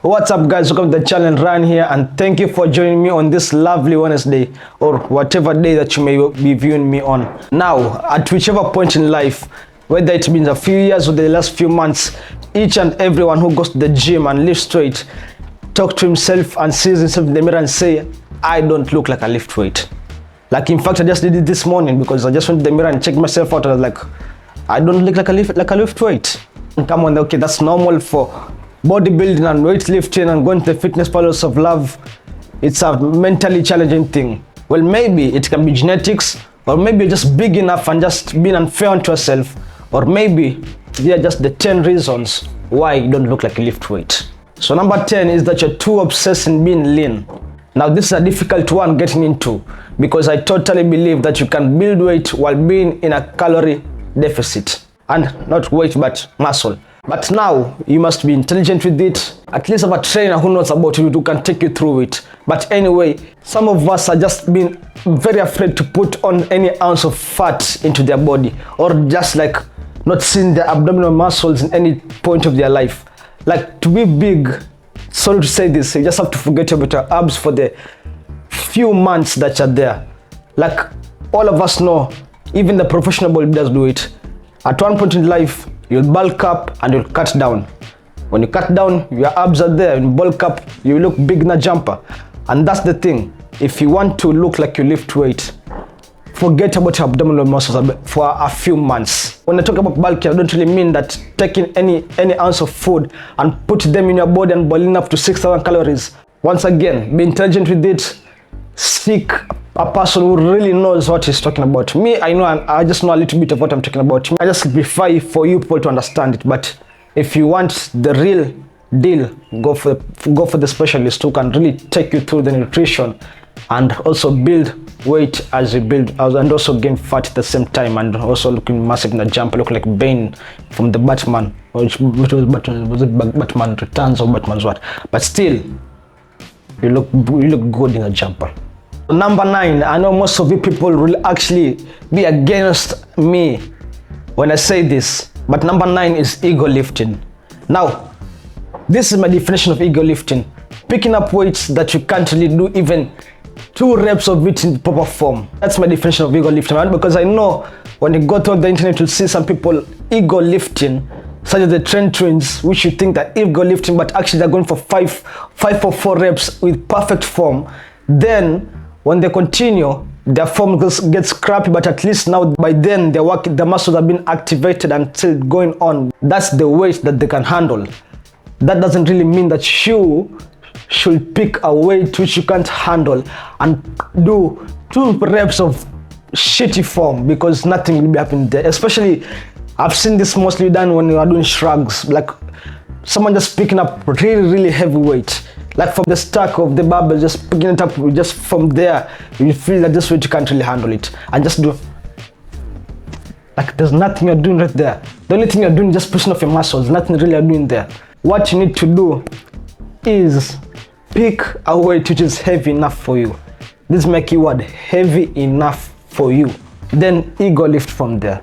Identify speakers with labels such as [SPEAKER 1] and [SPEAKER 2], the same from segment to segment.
[SPEAKER 1] What's up guys, welcome to the channel. Ryan here, and thank you for joining me on this lovely Wednesday or whatever day that you may be viewing me on. Now, at whichever point in life, whether it's been a few years or the last few months, each and everyone who goes to the gym and lifts straight, talk to himself and sees himself in the mirror and say, I don't look like I lift weight. Like, in fact, I just did it this morning because I just went to the mirror and checked myself out and I was like, I don't look like I lift weight. And come on, okay, that's normal for bodybuilding and weightlifting and going to the fitness parlors of love. It's a mentally challenging thing. Well, maybe it can be genetics, or maybe you're just big enough and just being unfair on yourself, or maybe they are just the 10 reasons why you don't look like you lift weight. So number 10 is that you're too obsessed in being lean. Now this is a difficult one getting into because I totally believe that you can build weight while being in a calorie deficit, and not weight but muscle. But now you must be intelligent with it, at least have a trainer who knows about it, who can take you through it. But anyway, some of us are just being very afraid to put on any ounce of fat into their body, or just like not seeing the abdominal muscles in any point of their life. Like, to be big, sorry to say this, you just have to forget about your abs for the few months that you're there. Like, all of us know, even the professional bodybuilders do it. At one point in life, you'll bulk up and you'll cut down. When you cut down, your abs are there. When you bulk up, you look big in a jumper. And that's the thing. If you want to look like you lift weight, forget about your abdominal muscles for a few months. When I talk about bulking, I don't really mean that taking any ounce of food and put them in your body and boiling up to 6,000 calories. Once again, be intelligent with it. Seek a person who really knows what he's talking about. Me, I know, I just know a little bit of what I'm talking about. I just simplify for you people to understand it. But if you want the real deal, go for the specialist who can really take you through the nutrition and also build weight as you build, and also gain fat at the same time, and also looking massive in a jump, look like Bane from the Batman, was it Batman Returns or Batman's what? But still, you look good in a jumper. Number 9, I know most of you people will actually be against me when I say this, but number 9 is ego lifting. Now, this is my definition of ego lifting: picking up weights that you can't really do even 2 reps of it in proper form. That's my definition of ego lifting, man, because I know when you go through the internet, you'll see some people ego lifting, such as the Trend Twins, which you think that ego lifting, but actually they're going for 5 or 4 reps with perfect form. Then when they continue, their form gets crappy, but at least now by then the muscles have been activated and still going on. That's the weight that they can handle. That doesn't really mean that you should pick a weight which you can't handle and do 2 reps of shitty form, because nothing will be happening there. Especially, I've seen this mostly done when you are doing shrugs, like someone just picking up really heavy weight, like from the stack of the barbell, just picking it up. Just from there, you feel that this weight you can't really handle it, and just do like there's nothing you're doing right there. The only thing you're doing is just pushing off your muscles. Nothing really you're doing there. What you need to do is pick a weight which is heavy enough for you. This is my keyword: heavy enough for you. Then ego lift from there.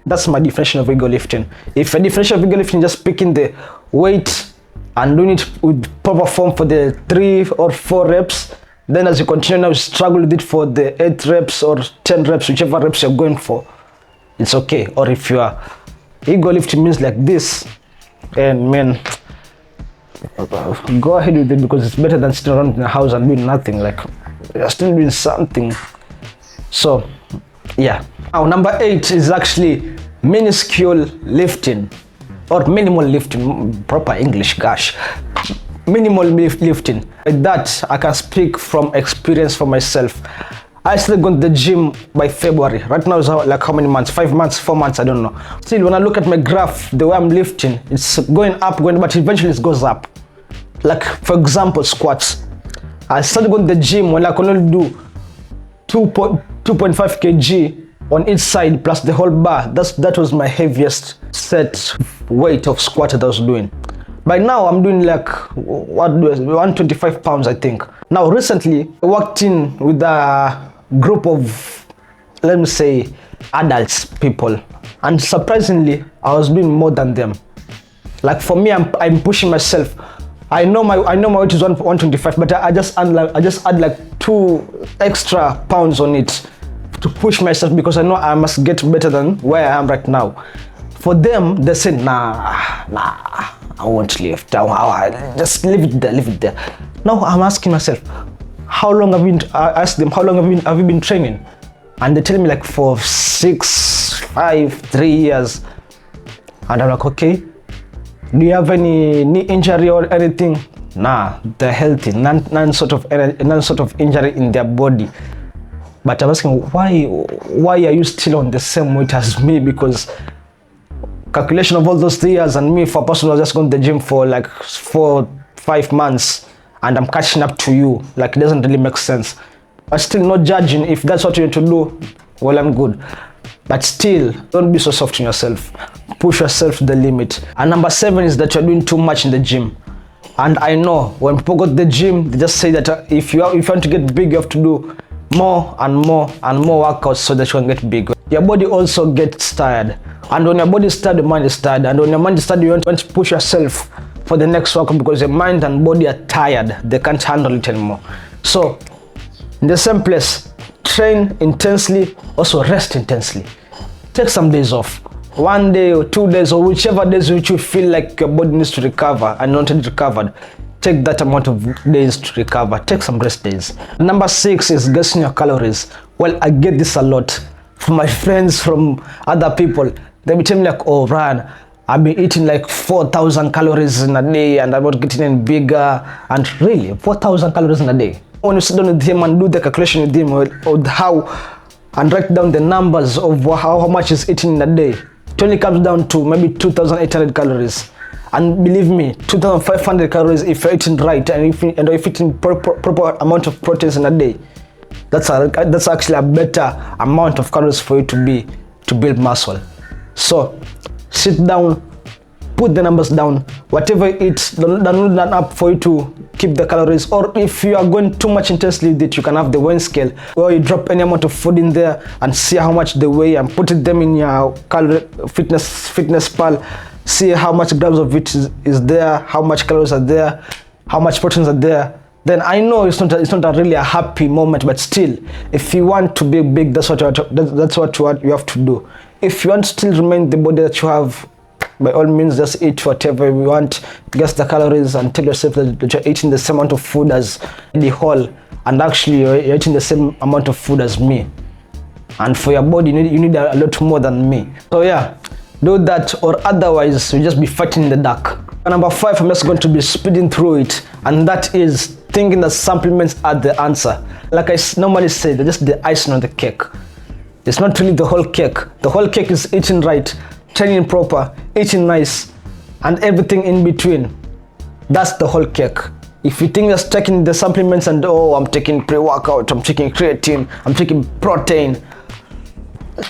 [SPEAKER 1] That's my definition of ego lifting. If a definition of ego lifting is just picking the weight and doing it with proper form for the 3 or 4 reps, then as you continue now, struggle with it for the 8 reps or 10 reps, whichever reps you're going for, it's okay. Or if you are ego lifting means like this, and man, go ahead with it, because it's better than sitting around in the house and doing nothing. Like, you're still doing something. So yeah. Now number 8 is actually minuscule lifting, or minimal lifting, proper English, gosh. Minimal lifting. With that, I can speak from experience for myself. I started going to the gym by February. Right now it's like how many months? 5 months, 4 months, I don't know. Still, when I look at my graph, the way I'm lifting, it's going up, but eventually it goes up. Like, for example, squats. I started going to the gym when I could only do 2.5 kg on each side plus the whole bar. That was my heaviest set weight of squat that I was doing. By now I'm doing like 125 pounds, I think. Now recently I walked in with a group of, let me say, adults people, and surprisingly I was doing more than them. Like, for me, I'm pushing myself I know my weight is 125, but I just add like 2 extra pounds on it to push myself, because I know I must get better than where I am right now. For them, they say, nah, I won't lift. Just leave it there. Now I'm asking myself, how long have you been? I ask them, how long have you been training? And they tell me like for 6, 5, 3 years. And I'm like, okay, do you have any knee injury or anything? Nah, they're healthy, none sort of injury in their body. But I'm asking, why are you still on the same weight as me? Because calculation of all those 3 years, and me, for a person who was just going to the gym for like 4-5 months, and I'm catching up to you, like it doesn't really make sense. But still, not judging. If that's what you need to do, well and good. But still, don't be so soft on yourself. Push yourself to the limit. And number 7 is that you're doing too much in the gym. And I know when people go to the gym, they just say that if you want to get big, you have to do more and more workouts so that you can get big. Your body also gets tired. And when your body is tired, your mind is tired. And when your mind is tired, you want to push yourself for the next workout, because your mind and body are tired. They can't handle it anymore. So, in the same place, train intensely, also rest intensely. Take some days off. 1 day or 2 days, or whichever days which you feel like your body needs to recover and not recovered. Take that amount of days to recover. Take some rest days. Number 6 is guessing your calories. Well, I get this a lot from my friends, from other people. They be telling me like, oh Ryan, I've been eating like 4,000 calories in a day and I'm not getting any bigger. And really, 4,000 calories in a day. When you sit down with him and do the calculation with him, or how, and write down the numbers of how much he's eating in a day, it only comes down to maybe 2,800 calories. And believe me, 2,500 calories if you're eating right, and if you're eating proper amount of proteins in a day, that's actually a better amount of calories for you to build muscle. So sit down, put the numbers down. Whatever you eat, don't that up for you to keep the calories. Or if you are going too much intensely with it, you can have the weighing scale, or you drop any amount of food in there and see how much they weigh, and put them in your fitness pal. See how much grams of it is there, how much calories are there, how much proteins are there. Then I know it's not really a happy moment, but still, if you want to be big, that's what you have to do. If you want to still remain the body that you have, by all means, just eat whatever you want, guess the calories, and tell yourself that you're eating the same amount of food as the whole, and actually you're eating the same amount of food as me. And for your body, you need a lot more than me. So yeah, do that, or otherwise you just be fighting in the dark. And number 5, I'm just going to be speeding through it, and that is thinking that supplements are the answer. Like I normally say, they're just the icing on the cake. It's not really the whole cake. The whole cake is eating right, training proper, eating nice, and everything in between. That's the whole cake. If you think just taking the supplements and, oh, I'm taking pre-workout, I'm taking creatine, I'm taking protein,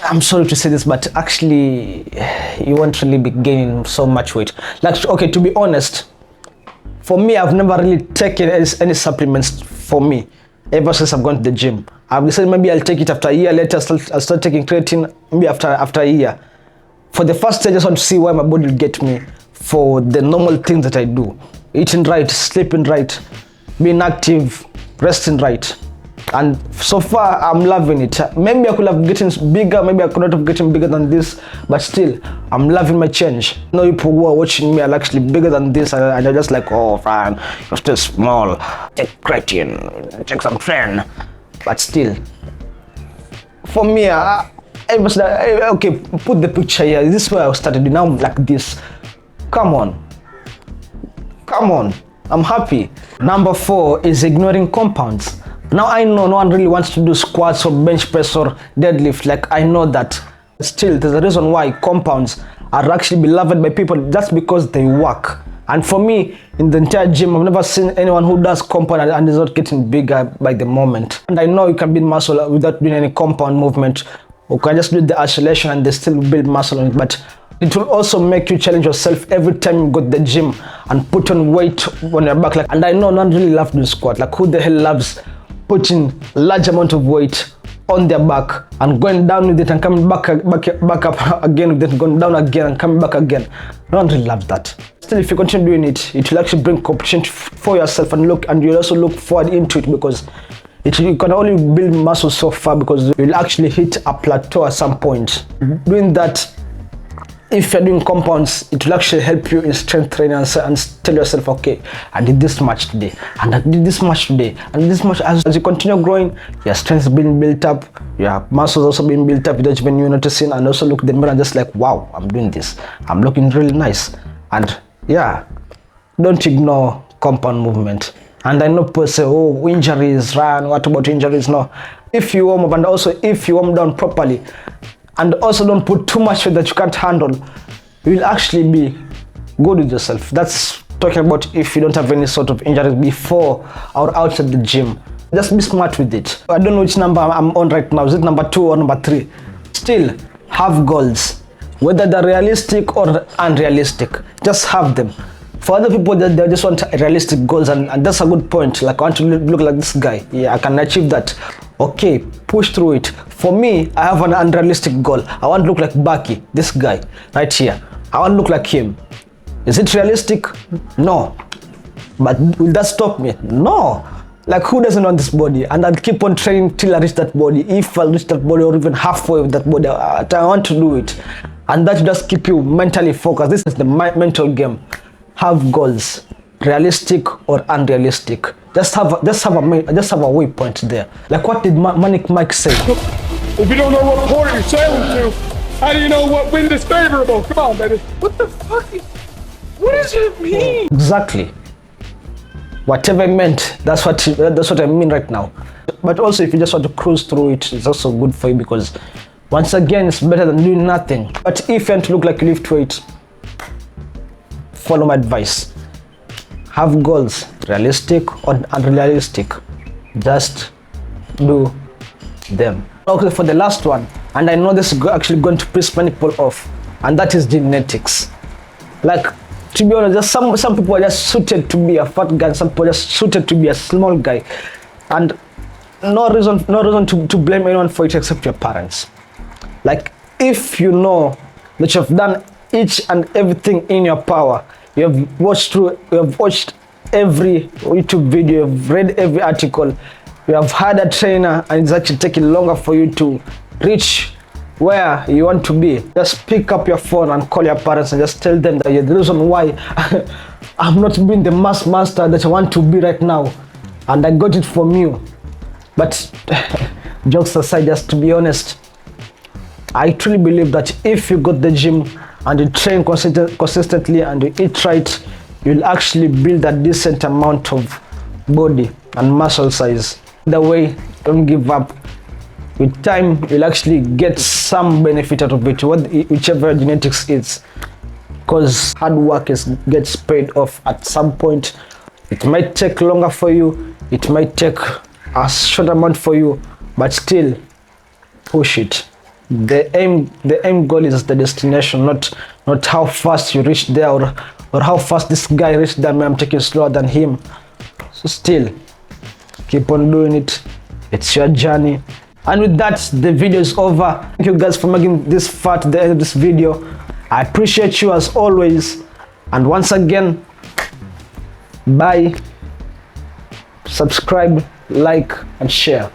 [SPEAKER 1] I'm sorry to say this, but actually you won't really be gaining so much weight. Like, okay, to be honest, for me, I've never really taken any supplements for me ever since I've gone to the gym. I've decided maybe I'll take it after a year later. I'll start taking creatine maybe after a year. For the first day, I just want to see where my body will get me for the normal things that I do. Eating right, sleeping right, being active, resting right. And so far, I'm loving it. Maybe I could have gotten bigger, maybe I could not have gotten bigger than this, but still, I'm loving my change. I know people who are watching me are actually bigger than this, and they're just like, oh, fine, you're still small. Take creatine, take some train. But still, for me, I was like, okay, put the picture here. This is where I started. Now I'm like this. Come on, I'm happy. Number 4 is ignoring compounds. Now I know no one really wants to do squats or bench press or deadlift. Like, I know that. Still, there's a reason why compounds are actually beloved by people. That's because they work. And for me, in the entire gym, I've never seen anyone who does compound and is not getting bigger by the moment. And I know you can build muscle without doing any compound movement. You can just do the isolation and they still build muscle on it. But it will also make you challenge yourself every time you go to the gym and put on weight on your back. And I know no one really loves doing squat. Like, who the hell loves putting large amount of weight on their back and going down with it and coming back up again with it, going down again and coming back again? No one really loves that. Still, if you continue doing it, it will actually bring competition for yourself, and you'll also look forward into it, because you can only build muscle so far, because you'll actually hit a plateau at some point. Doing that, if you're doing compounds, it will actually help you in strength training and tell yourself, okay, I did this much today, and I did this much today, and this much. As you continue growing, your strength is being built up, your muscles also being built up without even you noticing, and also look at the mirror and just like, wow, I'm doing this, I'm looking really nice. And yeah, don't ignore compound movement. And I know people say, oh, injuries, Ryan, what about injuries? No, if you warm up, and also if you warm down properly, and also don't put too much weight that you can't handle, you will actually be good with yourself. That's talking about if you don't have any sort of injuries before or outside the gym. Just be smart with it. I don't know which number I'm on right now. Is it number 2 or number 3? Still, have goals. Whether they're realistic or unrealistic, just have them. For other people, they just want realistic goals, and that's a good point. Like, I want to look like this guy. Yeah, I can achieve that. Okay, push through it. For me, I have an unrealistic goal. I want to look like Baki, this guy right here. I want to look like him. Is it realistic? No. But will that stop me? No. Like, who doesn't want this body? And I'll keep on training till I reach that body. If I reach that body, or even halfway with that body, I want to do it. And that just keep you mentally focused. This is the mental game. Have goals, realistic or unrealistic. Just have a waypoint there. Like, what did Manic Mike say?
[SPEAKER 2] If you don't know what port you're sailing to, how do you know what wind is favorable? Come on, baby. What the fuck? What does it mean?
[SPEAKER 1] Exactly. Whatever it meant, that's what I mean right now. But also, if you just want to cruise through it, it's also good for you, because once again, it's better than doing nothing. But if you want to look like you lift weight, follow my advice. Have goals, realistic or unrealistic. Just do them. Okay, for the last one, and I know this is actually going to piss many people off, and that is genetics. Like, to be honest, just some people are just suited to be a fat guy, some people are just suited to be a small guy, and no reason to blame anyone for it except your parents. Like, if you know that you have done each and everything in your power, you have watched every YouTube video, you've read every article, you have had a trainer, and it's actually taking longer for you to reach where you want to be, just pick up your phone and call your parents and just tell them that you're the reason why I'm not being the mass master that I want to be right now, and I got it from you. But jokes aside, just to be honest, I truly believe that if you go to the gym and you train consistently and you eat right, you'll actually build a decent amount of body and muscle size. Either way, don't give up. With time, you'll actually get some benefit out of it, whichever genetics is, because hard work gets paid off at some point. It might take longer for you, it might take a short amount for you, but still push it. The aim goal is the destination, not how fast you reach there, or how fast this guy reached there. I'm taking slower than him. So still keep on doing it. It's your journey. And with that, the video is over. Thank you guys for making this far to the end of this video. I appreciate you as always. And once again, bye. Subscribe, like, and share.